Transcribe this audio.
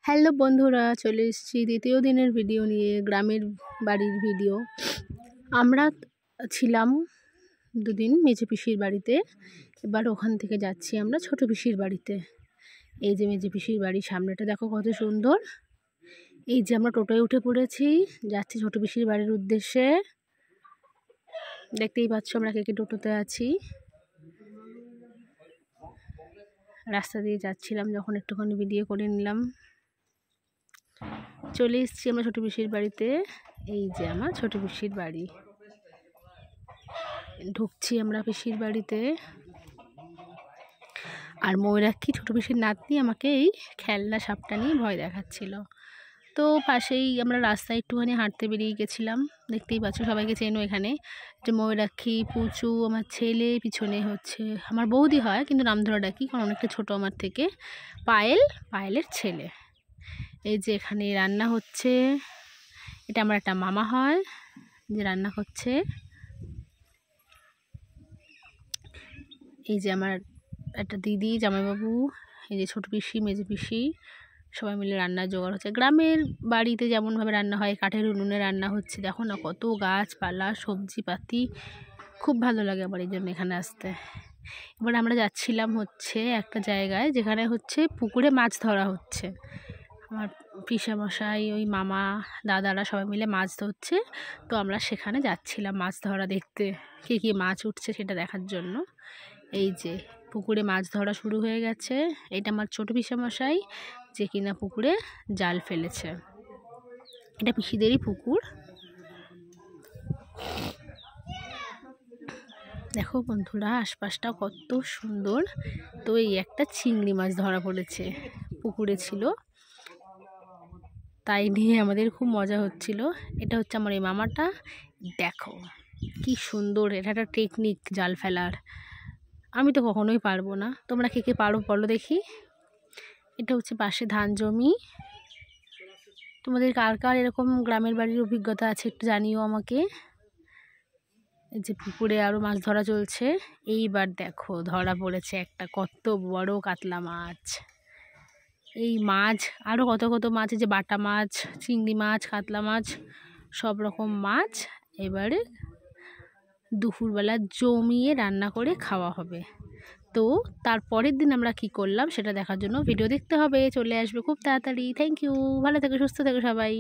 Hello বন্ধুরা, চলে এসেছি দ্বিতীয় দিনের ভিডিও নিয়ে, গ্রামের বাড়ির ভিডিও। আমরা ছিলাম দুদিন মেজে পিসির বাড়িতে। এবার ওখান থেকে যাচ্ছি আমরা ছোট পিসির বাড়িতে। এই যে মেজে পিসির বাড়ির সামনেটা দেখো কত সুন্দর। এই যে আমরা টোটোয় উঠে পড়েছি, যাচ্ছি ছোট পিসির বাড়ির উদ্দেশ্যে। দেখতেই পাচ্ছ আমরা কে টোটোতে আছি। রাস্তা দিয়ে যাচ্ছিলাম যখন একটুখানি ভিডিও করে নিলাম। চলে এসেছি আমরা ছোট পিসির বাড়িতে। এই যে আমার ছোট পিসির বাড়ি, ঢুকছি আমরা পিসির বাড়িতে। আর ময়ূরাক্ষী ছোট পিসির নাতনি আমাকে এই খেলনা সাপটা নিয়ে ভয় দেখাচ্ছিল। তো পাশেই আমরা রাস্তায় একটুখানি হাঁটতে বেরিয়ে গেছিলাম। দেখতেই পাচ্ছ সবাইকে চেনো এখানে, যে ময়ূরাক্ষী, পুচু, আমার ছেলে, পিছনে হচ্ছে আমার বৌদি হয় কিন্তু নাম ধরে ডাকি কারণ অনেকটা ছোটো আমার থেকে, পায়েলের ছেলে। এই যে এখানে রান্না হচ্ছে, এটা আমার একটা মামা হয় যে রান্না করছে। এই যে আমার একটা দিদি, জামাইবাবু, এই যে ছোট পিসি, মেজে পিসি, সবাই মিলে রান্নার জোগাড় হচ্ছে। গ্রামের বাড়িতে যেমনভাবে রান্না হয়, কাঠের উনুনে রান্না হচ্ছে। দেখো না কত গাছপালা, সবজিপাতি, খুব ভালো লাগে আমার এই জন্য এখানে আসতে। এবার আমরা যাচ্ছিলাম হচ্ছে একটা জায়গায় যেখানে হচ্ছে পুকুরে মাছ ধরা হচ্ছে। আমার পিসামশাই, ওই মামা, দাদারা সবাই মিলে মাছ ধরছে। তো আমরা সেখানে যাচ্ছিলাম মাছ ধরা দেখতে, কী মাছ উঠছে সেটা দেখার জন্য। এই যে পুকুরে মাছ ধরা শুরু হয়ে গেছে। এটা আমার ছোটো পিসামশাই যে কিনা পুকুরে জাল ফেলেছে। এটা পিসিদেরই পুকুর। দেখো বন্ধুরা আশপাশটা কত সুন্দর। তো এই একটা চিংড়ি মাছ ধরা পড়েছে, পুকুরে ছিল, তাই নিয়ে আমাদের খুব মজা হচ্ছিল। এটা হচ্ছে আমার এই মামাটা। দেখো কি সুন্দর, এটা একটা টেকনিক জাল ফেলার। আমি তো কখনোই পারবো না, তোমরা কে পারো বলো দেখি। এটা হচ্ছে পাশে ধান জমি। তোমাদের কার কার এরকম গ্রামের বাড়ির অভিজ্ঞতা আছে একটু জানিও আমাকে। এই যে পুকুরে আরও মাছ ধরা চলছে। এইবার দেখো ধরা পড়েছে একটা কত বড় কাতলা মাছ। এই মাছ আরও কত কত মাছ, এই যে বাটা মাছ, চিংড়ি মাছ, কাতলা মাছ, সব রকম মাছ এবারে দুপুরবেলা জমিয়ে রান্না করে খাওয়া হবে। তো তারপরের দিন আমরা কি করলাম সেটা দেখার জন্য ভিডিও দেখতে হবে, চলে আসবে খুব তাড়াতাড়ি। থ্যাংক ইউ, ভালো থেকো, সুস্থ থেকো সবাই।